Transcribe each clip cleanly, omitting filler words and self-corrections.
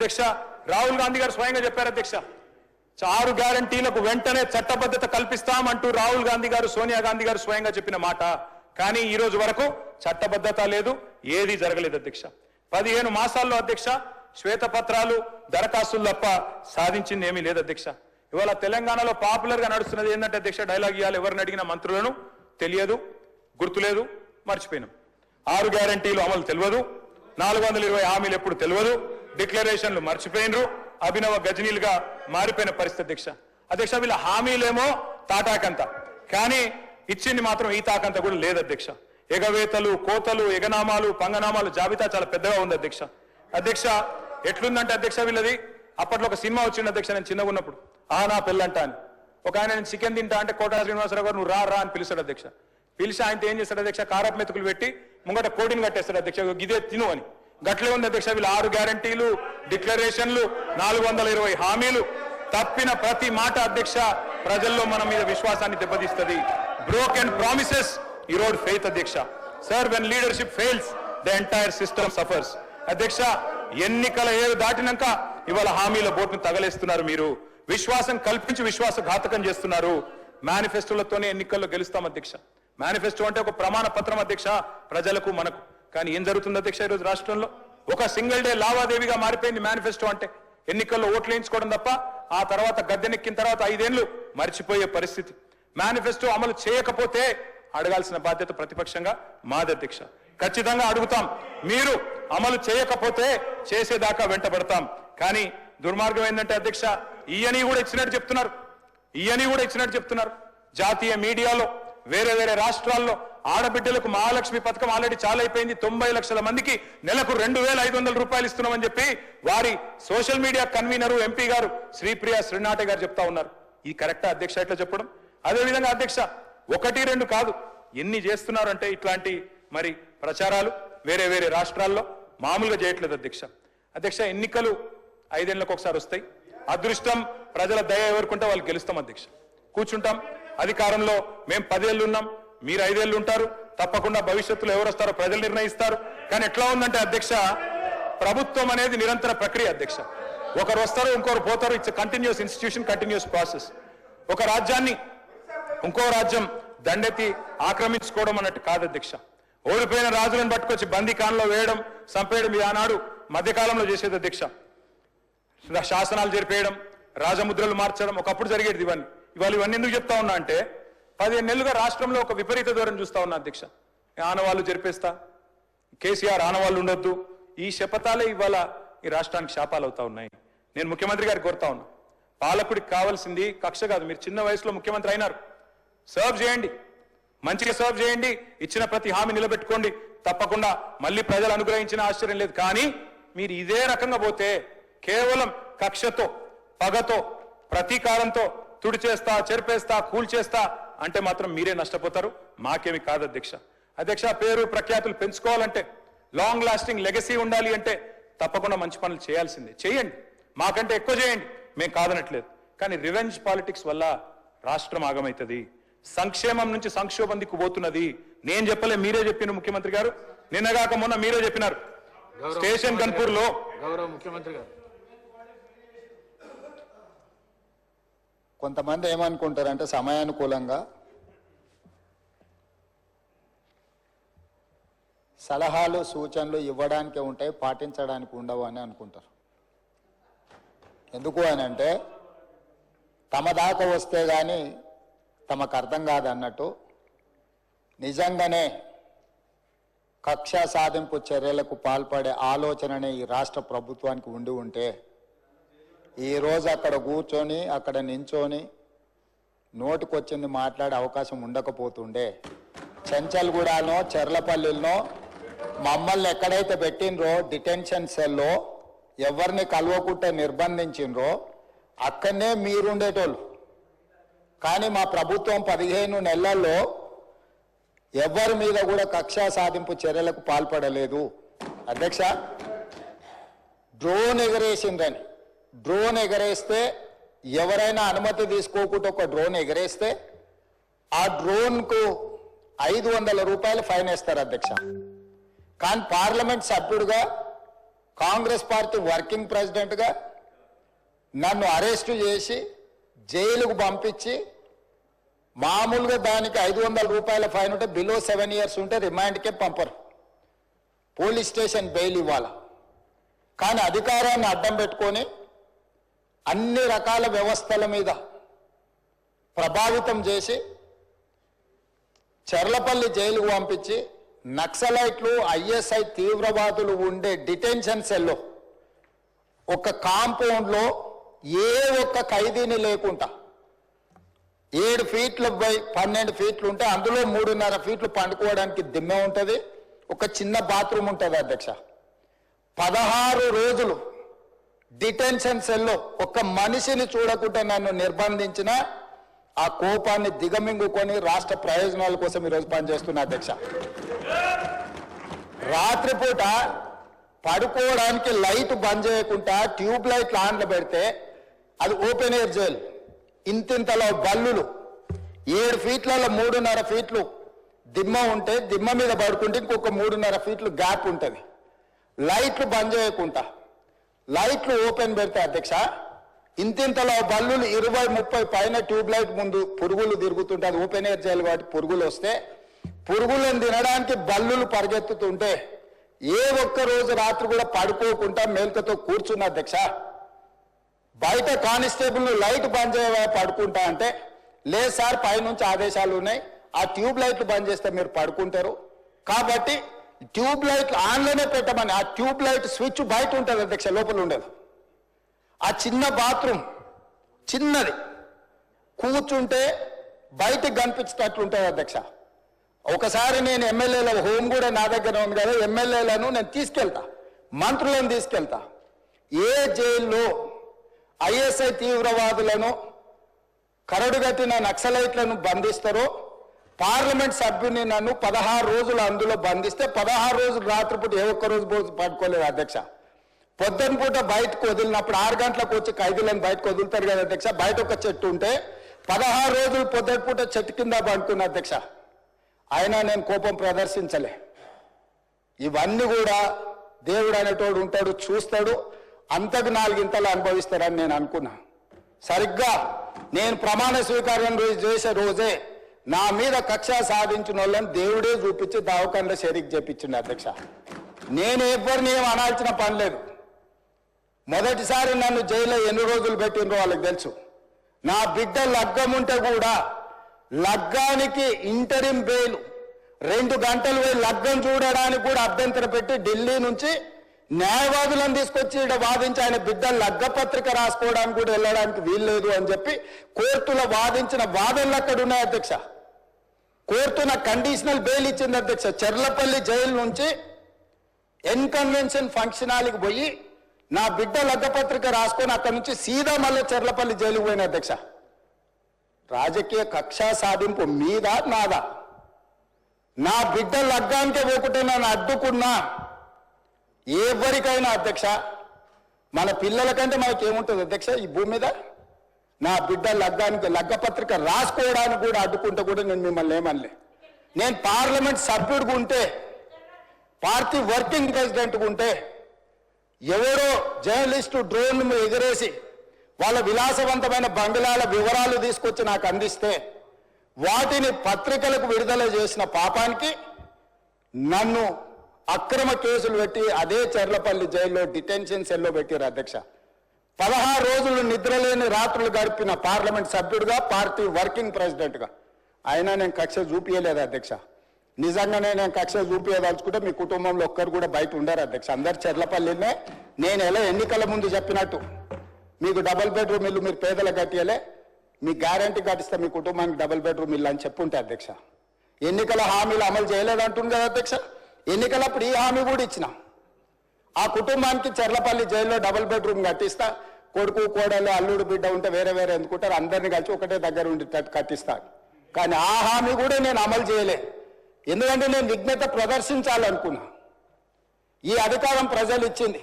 అధ్యక్ష రాహుల్ గాంధీ గారు స్వయంగా చెప్పారు అధ్యక్ష 6 గ్యారంటీలకు వెంటనే చట్టబద్ధత కల్పిస్తామంటూ రాహుల్ గాంధీ గారు సోనియా గాంధీ గారు స్వయంగా చెప్పిన మాట కానీ ఈ రోజు వరకు చట్టబద్ధత లేదు ఏది జరగలేదు అధ్యక్ష 15 మాసాల్లో అధ్యక్ష శ్వేతపత్రాలు దరఖాస్తులు తప్ప సాధించింది ఏమీ లేదు అధ్యక్ష ఇవాళ తెలంగాణలో పాపులర్ గా నడుస్తున్నది ఏంటంటే అధ్యక్ష డైలాగ్ ఇయాలి ఎవరిని అడిగిన మంత్రులను తెలియదు గుర్తులేదు మర్చిపోయినాం 6 గ్యారంటీలు అమలు తెలియదు 420 హామీలు ఎప్పుడు తెలియదు డిక్లరేషన్లు మర్చిపోయినరు అభినవ గజనీలుగా మారిపోయిన పరిస్థితి అధ్యక్ష వీళ్ళ హామీలేమో తాటాకంత కానీ ఇచ్చింది మాత్రం ఈ తాకంత కూడా లేదు అధ్యక్ష ఎగవేతలు కోతలు ఎగనామాలు పంగనామాలు జాబితా చాలా పెద్దగా ఉంది అధ్యక్ష ఎట్లుందంటే అధ్యక్ష వీళ్ళది అప్పట్లో ఒక సినిమా వచ్చింది అధ్యక్ష నేను చిన్నగా ఉన్నప్పుడు నా పెళ్ళంట అని ఒక ఆయన నేను చికెన్ తింటా అంటే కోటా శ్రీనివాసరావు గారు నువ్వు రా అని పిలుస్తాడు అధ్యక్ష పిలిచి ఆయనతో ఏం చేస్తాడు అధ్యక్ష కారపు మెతుకులు పెట్టి ముంగట కోటిని కట్టేస్తాడు అధ్యక్ష గిదే తిను అని గట్లే ఉంది అధ్యక్ష వీళ్ళు 6 గ్యారంటీలు డిక్లరేషన్లు 420 హామీలు తప్పిన ప్రతి మాట అధ్యక్ష ప్రజల్లో మన మీద విశ్వాసాన్ని దెబ్బతీస్తుంది బ్రోకెన్ ప్రామిసెస్ ఈరోడ్ ఫెయిత్ అధ్యక్ష sir when leadership fails the entire system suffers అధ్యక్ష ఎన్నికల ఏడు దాటినాక ఇవాళ హామీల బోట్ను తగలేస్తున్నారు మీరు విశ్వాసం కల్పించి విశ్వాసఘాతకం చేస్తున్నారు మేనిఫెస్టోలతోనే ఎన్నికల్లో గెలుస్తాం అధ్యక్ష మేనిఫెస్టో అంటే ఒక ప్రమాణ పత్రం అధ్యక్ష ప్రజలకు మనకు కానీ ఏం జరుగుతుంది అధ్యక్ష ఈరోజు రాష్ట్రంలో ఒక సింగిల్ డే లావాదేవీగా మారిపోయింది మేనిఫెస్టో అంటే ఎన్నికల్లో ఓట్లు వేయించుకోవడం తప్ప ఆ తర్వాత గద్దెనెక్కిన తర్వాత 5 ఏళ్లు మర్చిపోయే పరిస్థితి మేనిఫెస్టో అమలు చేయకపోతే అడగాల్సిన బాధ్యత ప్రతిపక్షంగా మాది అధ్యక్ష ఖచ్చితంగా అడుగుతాం మీరు అమలు చేయకపోతే చేసేదాకా వెంటబడతాం కానీ దుర్మార్గం ఏంటంటే అధ్యక్ష ఈయని కూడా ఇచ్చినట్టు చెప్తున్నారు జాతీయ మీడియాలో వేరే వేరే రాష్ట్రాల్లో ఆడబిడ్డలకు మహాలక్ష్మి పథకం ఆల్రెడీ చాలా అయిపోయింది 90 లక్షల మందికి నెలకు 2,500 రూపాయలు ఇస్తున్నామని చెప్పి వారి సోషల్ మీడియా కన్వీనరు ఎంపీ గారు శ్రీప్రియ శ్రీనాథ్ గారు చెప్తా ఉన్నారు ఈ కరెక్టా అధ్యక్ష ఇట్లా చెప్పడం అదేవిధంగా అధ్యక్ష 1-2 కాదు ఎన్ని చేస్తున్నారంటే ఇట్లాంటి మరి ప్రచారాలు వేరే వేరే రాష్ట్రాల్లో మామూలుగా చేయట్లేదు అధ్యక్ష ఎన్నికలు 5 ఏళ్లకు ఒకసారి వస్తాయి అదృష్టం ప్రజల దయ ఎవరుకుంటే వాళ్ళు గెలుస్తాం అధ్యక్ష కూర్చుంటాం అధికారంలో మేము 10 ఏళ్ళు ఉన్నాం మీరు 5 ఏళ్ళు ఉంటారు తప్పకుండా భవిష్యత్తులో ఎవరు వస్తారో ప్రజలు నిర్ణయిస్తారు కానీ ఎట్లా ఉందంటే అధ్యక్ష ప్రభుత్వం అనేది నిరంతర ప్రక్రియ అధ్యక్ష ఒకరు వస్తారు ఇంకొకరు పోతారు it's continuous institution continuous process ఒక రాజ్యాన్ని ఇంకో రాజ్యం దండెత్తి ఆక్రమించుకోవడం అన్నట్టు కాదు అధ్యక్ష ఓడిపోయిన రాజులను పట్టుకొచ్చి బందీఖాన్లో వేయడం చంపేయడం ఈ ఆనాడు మధ్యకాలంలో చేసేది అధ్యక్ష శాసనాలు జరిపేయడం రాజముద్రలు మార్చడం ఒకప్పుడు జరిగేది ఇవాళ ఇవన్నీ ఎందుకు చెప్తా ఉన్నా అంటే 15 నెలలుగా రాష్ట్రంలో ఒక విపరీత దూరం చూస్తా ఉన్నా అధ్యక్ష ఆనవాళ్లు జరిపేస్తా కేసీఆర్ ఆనవాళ్లు ఉండొద్దు ఈ శపథాలే ఇవాళ ఈ రాష్ట్రానికి శాపాలు అవుతా ఉన్నాయి నేను ముఖ్యమంత్రి గారికి కోరుతా ఉన్నా పాలకుడికి కావాల్సింది కక్ష కాదు మీరు చిన్న వయసులో ముఖ్యమంత్రి అయినారు సర్వ్ చేయండి మంచిగా సర్వ్ చేయండి ఇచ్చిన ప్రతి హామీ నిలబెట్టుకోండి తప్పకుండా మళ్ళీ ప్రజలు అనుగ్రహించిన ఆశ్చర్యం లేదు కానీ మీరు ఇదే రకంగా పోతే కేవలం కక్షతో పగతో ప్రతీకారంతో తుడిచేస్తా చెరిపేస్తా కూల్చేస్తా అంటే మాత్రం మీరే నష్టపోతారు మాకేమి కాదు అధ్యక్ష పేరు ప్రఖ్యాతులు పెంచుకోవాలంటే లాంగ్ లాస్టింగ్ లెగసీ ఉండాలి అంటే తప్పకుండా మంచి పనులు చేయాల్సిందే చేయండి మాకంటే ఎక్కువ చేయండి మేము కాదనట్లేదు కానీ రివెంజ్ పాలిటిక్స్ వల్ల రాష్ట్రం ఆగమవుతుంది సంక్షేమం నుంచి సంక్షోభం దిక్కు పోతున్నది నేను చెప్పలే మీరే చెప్పిన ముఖ్యమంత్రి గారు నిన్నగాక మొన్న మీరే చెప్పినారు స్టేషన్ గన్పూర్ లో గౌరవ ముఖ్యమంత్రి గారు కొంతమంది ఏమనుకుంటారంటే సమయానుకూలంగా సలహాలు సూచనలు ఇవ్వడానికి ఉంటాయి పాటించడానికి ఉండవు అని అనుకుంటారు ఎందుకు అని అంటే తమ దాకా వస్తే కానీ తమకు అర్థం కాదన్నట్టు నిజంగానే కక్ష సాధింపు చర్యలకు పాల్పడే ఆలోచననే ఈ రాష్ట్ర ప్రభుత్వానికి ఉండి ఉంటే ఈరోజు అక్కడ కూర్చొని అక్కడ నించొని నోటికొచ్చింది మాట్లాడే అవకాశం ఉండకపోతుండే చెంచల్గూడలో చెర్లపల్లిలో మమ్మల్ని ఎక్కడైతే పెట్టినరో డిటెన్షన్ సెల్లో ఎవరిని కలవకుంటే నిర్బంధించినరో అక్కడనే మీరుండేటోళ్ళు కానీ మా ప్రభుత్వం 15 నెలల్లో ఎవరి మీద కూడా కక్షా సాధింపు చర్యలకు పాల్పడలేదు అధ్యక్ష డ్రోన్ ఎగరేస్తే ఎవరైనా అనుమతి తీసుకోకుండా ఒక డ్రోన్ ఎగరేస్తే ఆ డ్రోన్కు 500 రూపాయలు ఫైన్ వేస్తారు అధ్యక్ష కానీ పార్లమెంట్ సభ్యుడిగా కాంగ్రెస్ పార్టీ వర్కింగ్ ప్రెసిడెంట్గా నన్ను అరెస్టు చేసి జైలుకు పంపించి మామూలుగా దానికి 500 రూపాయల ఫైన్ ఉంటే బిలో 7 years ఉంటే రిమాండ్కే పంపరు, పోలీస్ స్టేషన్ బెయిల్ ఇవ్వాల. కానీ అధికారాన్ని అడ్డం పెట్టుకొని అన్ని రకాల వ్యవస్థల మీద ప్రభావితం చేసి చెర్లపల్లి జైలుకు పంపించి నక్సలైట్లు ఐఎస్ఐ తీవ్రవాదులు ఉండే డిటెన్షన్ సెల్లో ఒక కాంపౌండ్లో ఏ ఒక్క ఖైదీని లేకుండా 7 feet బై 12 feet ఉంటే అందులో 3.5 feet పండుకోవడానికి దిమ్మె ఉంటుంది, ఒక చిన్న బాత్రూమ్ ఉంటుంది అధ్యక్ష. 16 రోజులు డిటెన్షన్ సెల్లో ఒక్క మనిషిని చూడకుండా నన్ను నిర్బంధించిన ఆ కోపాన్ని దిగమింగుకొని రాష్ట్ర ప్రయోజనాల కోసం ఈరోజు పనిచేస్తున్నా అధ్యక్ష. రాత్రిపూట పడుకోవడానికి లైట్ బంద్ చేయకుండా ట్యూబ్ లైట్లు ఆన్లో పెడితే అది ఓపెన్ ఎయిర్ జైలు, ఇంతింతలో బల్లులు 7 feetలలో 3.5 feet దిమ్మ ఉంటే దిమ్మ మీద పడుకుంటే ఇంకొక 3.5 feet గ్యాప్ ఉంటుంది. లైట్లు బంద్ చేయకుండా లైట్లు ఓపెన్ పెడితే అధ్యక్ష ఇంతింతలో బల్లులు 20-30 పైన ట్యూబ్ లైట్ ముందు పురుగులు తిరుగుతుంటే అది ఓపెన్ ఎయిర్ జైలు కాబట్టి పురుగులు వస్తే పురుగులను తినడానికి బల్లులు పరిగెత్తుతుంటే ఏ ఒక్క రోజు రాత్రి కూడా పడుకోకుండా మేల్కతో కూర్చున్న అధ్యక్ష. బయట కానిస్టేబుల్ లైట్ బంద్ చేయవా పడుకుంటా అంటే లేదు సార్ పైనుంచి ఆదేశాలు ఉన్నాయి, ఆ ట్యూబ్ లైట్లు బంద్ చేస్తే మీరు పడుకుంటారు కాబట్టి ట్యూబ్ లైట్లు ఆన్లోనే పెట్టమని. ఆ ట్యూబ్ లైట్ స్విచ్ బయట ఉంటుంది అధ్యక్ష, లోపల ఉండదు. ఆ చిన్న బాత్రూమ్ చిన్నది, కూర్చుంటే బయటకు కనిపించేటట్లు ఉంటుంది అధ్యక్ష. ఒకసారి నేను ఎమ్మెల్యేల హోమ్ కూడా నా దగ్గర ఉంది కదా, ఎమ్మెల్యేలను నేను తీసుకెళ్తా, మంత్రులను తీసుకెళ్తా. ఏ జైల్లో ఐఎస్ఐ తీవ్రవాదులను కరడుగట్టిన నక్సలైట్లను బంధిస్తారో పార్లమెంట్ సభ్యుని నన్ను 16 రోజులు అందులో బంధిస్తే 16 రోజులు రాత్రిపూట ఏ ఒక్క రోజు పడుకోలేదు అధ్యక్ష. పొద్దున పూట బయటకు వదిలినప్పుడు 6 గంటలకు వచ్చి ఖైదీలను బయటకు వదులుతారు కదా అధ్యక్ష. బయట ఒక చెట్టు ఉంటే 16 రోజులు పొద్దున పూట చెట్టు కింద పడుకున్న అధ్యక్ష. అయినా నేను కోపం ప్రదర్శించలే. ఇవన్నీ కూడా దేవుడు అనేటోడు ఉంటాడు, చూస్తాడు, అంతకు 4 ఇంతలు అనుభవిస్తారని నేను అనుకున్నా. సరిగ్గా నేను ప్రమాణ స్వీకారం చేసే రోజే నా మీద కక్ష సాధించిన వాళ్ళని దేవుడే చూపించి దావకంలో షరీక్ చేపించింది అధ్యక్ష. నేను ఎవరిని ఏం అనాల్సిన పని లేదు. మొదటిసారి నన్ను జైల్లో ఎన్ని రోజులు పెట్టినరో వాళ్ళకి తెలుసు. నా బిడ్డ లగ్గం ఉంటే కూడా లగ్గానికి ఇంటరిం బెయిల్ 2 గంటలు పోయి లగ్గం చూడడానికి కూడా అభ్యంతరం పెట్టి ఢిల్లీ నుంచి న్యాయవాదులను తీసుకొచ్చి ఇక్కడ వాదించి ఆయన బిడ్డ లగ్గపత్రిక రాసుకోవడానికి కూడా వెళ్ళడానికి వీల్లేదు అని చెప్పి కోర్టులో వాదించిన వాదనలు అక్కడ ఉన్నాయి అధ్యక్ష. కోర్టు నాకు కండిషనల్ బెయిల్ ఇచ్చింది అధ్యక్ష. చెర్లపల్లి జైలు నుంచి ఎన్కన్వెన్షన్ ఫంక్షన్ హాల్కి పోయి నా బిడ్డ లగ్గపత్రిక రాసుకొని అక్కడ నుంచి సీదా మళ్ళీ చెర్లపల్లి జైలుకు పోయిన అధ్యక్ష. రాజకీయ కక్ష సాధింపు మీద నాదా? నా బిడ్డ లగ్గానికే పోకుంటే నన్ను అడ్డుకున్నా ఎవరికైనా అధ్యక్ష, మన పిల్లల కంటే మనకేముంటుంది అధ్యక్ష ఈ భూమి మీద? నా బిడ్డ లగ్గానికి లగ్గపత్రిక రాసుకోవడానికి కూడా అడ్డుకుంటే కూడా నేను మిమ్మల్ని ఏమనలే. నేను పార్లమెంట్ సభ్యుడిగా ఉంటే, పార్టీ వర్కింగ్ ప్రెసిడెంట్గా ఉంటే ఎవరో జర్నలిస్టు డ్రోన్ ఎగిరేసి వాళ్ళ విలాసవంతమైన బంగ్లాల వివరాలు తీసుకొచ్చి నాకు అందిస్తే వాటిని పత్రికలకు విడుదల చేసిన పాపానికి నన్ను అక్రమ కేసులు పెట్టి అదే చెర్లపల్లి జైల్లో డిటెన్షన్ సెల్లో పెట్టారు అధ్యక్ష. 16 రోజులు నిద్రలేని రాత్రులు గడిపిన పార్లమెంట్ సభ్యుడిగా, పార్టీ వర్కింగ్ ప్రెసిడెంట్గా అయినా నేను కక్ష చూపించలేదు అధ్యక్ష. నిజంగానే నేను కక్ష చూపించదలుచుకుంటే మీ కుటుంబంలో ఒక్కరు కూడా బయట ఉండరు అధ్యక్ష. అందరు చెర్లపల్లినే. నేను ఎలా ఎన్నికల ముందు చెప్పినట్టు మీకు డబుల్ బెడ్రూమ్ ఇల్లు మీరు పేదలకు కట్టియలే, మీ గ్యారంటీ కట్టిస్తే మీ కుటుంబానికి డబుల్ బెడ్రూమ్ ఇల్లు అని చెప్పుంటే అధ్యక్ష. ఎన్నికల హామీలు అమలు చేయలేదంటుంది కదా అధ్యక్ష. ఎన్నికలప్పుడు ఈ హామీ కూడా ఇచ్చిన. ఆ కుటుంబానికి చెర్లపల్లి జైల్లో డబుల్ బెడ్రూమ్ కట్టిస్తా, కొడుకు కోడలు అల్లుడు బిడ్డ ఉంటే వేరే వేరే ఎందుకుంటారు, అందరినీ కలిసి ఒకటే దగ్గర ఉండేటట్టు కట్టిస్తాను. కానీ ఆ హామీ కూడా నేను అమలు చేయలే. ఎందుకంటే నేను విఘ్నత ప్రదర్శించాలనుకున్నా. ఈ అధికారం ప్రజలు ఇచ్చింది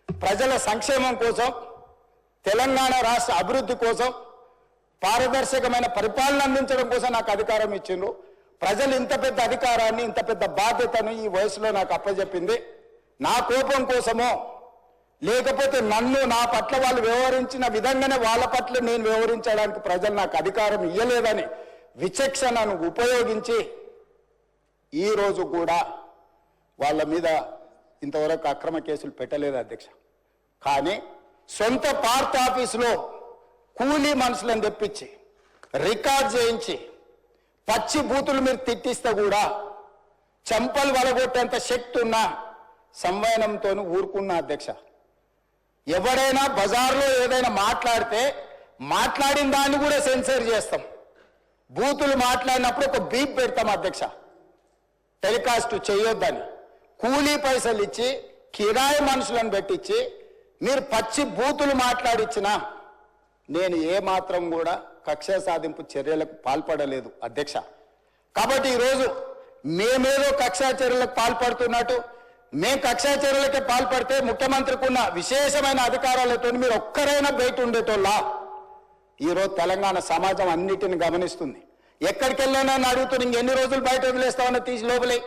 ప్రజల సంక్షేమం కోసం, తెలంగాణ రాష్ట్ర అభివృద్ధి కోసం, పారదర్శకమైన పరిపాలన అందించడం కోసం నాకు అధికారం ఇచ్చిండ్రు. ప్రజలు ఇంత పెద్ద అధికారాన్ని, ఇంత పెద్ద బాధ్యతను ఈ వయసులో నాకు అప్పచెప్పింది. నా కోపం కోసమో లేకపోతే నన్ను నా పట్ల వాళ్ళు వ్యవహరించిన విధంగానే వాళ్ళ పట్ల నేను వ్యవహరించడానికి ప్రజలు నాకు అధికారం ఇవ్వలేదని విచక్షణను ఉపయోగించి ఈ రోజు కూడా వాళ్ళ మీద ఇంతవరకు అక్రమ కేసులు పెట్టలేదు అధ్యక్ష. కానీ సొంత పార్టీ ఆఫీసులో కూలీ మనుషులను తెప్పించి రికార్డ్ చేయించి పచ్చి బూతులు మీరు తిట్టిస్తే కూడా చెంపలు వలగొట్టేంత శక్తి ఉన్న సంవయనంతో ఊరుకున్న అధ్యక్ష. ఎవరైనా బజార్లో ఏదైనా మాట్లాడితే మాట్లాడిన దాన్ని కూడా సెన్సర్ చేస్తాం. బూతులు మాట్లాడినప్పుడు ఒక బీప్ పెడతాం అధ్యక్ష, టెలికాస్ట్ చేయొద్దని. కూలీ పైసలు ఇచ్చి కిరాయి మనుషులను పెట్టించి మీరు పచ్చి బూతులు మాట్లాడిచ్చినా నేను ఏ మాత్రం కూడా కక్ష సాధింపు చర్యలకు పాల్పడలేదు అధ్యక్ష. కాబట్టి ఈరోజు మేమేదో కక్షా చర్యలకు పాల్పడుతున్నట్టు, మేము కక్షా చర్యలకే పాల్పడితే ముఖ్యమంత్రికి ఉన్న విశేషమైన అధికారాలతో మీరు ఒక్కరైనా బయట ఉండేటోళ్ళ. ఈరోజు తెలంగాణ సమాజం అన్నిటిని గమనిస్తుంది. ఎక్కడికి వెళ్ళానని అడుగుతుంది, ఇంకెన్ని రోజులు బయట వదిలేస్తావని తీసి లోపలే.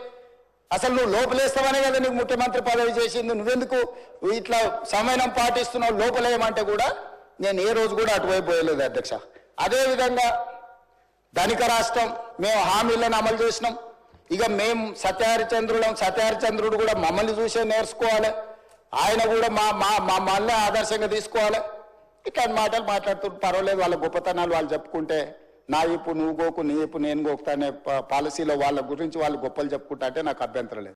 అసలు నువ్వు లోపలేస్తావనే కదా నీకు ముఖ్యమంత్రి పదవి చేసింది, నువ్వెందుకు ఇట్లా సమయం పాటిస్తున్నావు లోపలేయమంటే కూడా నేను ఏ రోజు కూడా అటువైపు పోయలేదు అధ్యక్ష. అదేవిధంగా ధనిక రాష్ట్రం, మేము హామీలను అమలు చేసినాం. ఇక మేము సత్యహరిచంద్రుడు కూడా మమ్మల్ని చూసే నేర్చుకోవాలి, ఆయన కూడా మమ్మల్ని ఆదర్శంగా తీసుకోవాలి. ఇట్లాంటి మాటలు మాట్లాడుతుంటే పర్వాలేదు, వాళ్ళ గొప్పతనాలు వాళ్ళు చెప్పుకుంటే నా ఇప్పు నువ్వు గోకు నీ ఇప్పు నేను గోకుతా అనే పాలసీలో వాళ్ళ గురించి వాళ్ళు గొప్పలు చెప్పుకుంటా అంటే నాకు అభ్యంతరం లేదు.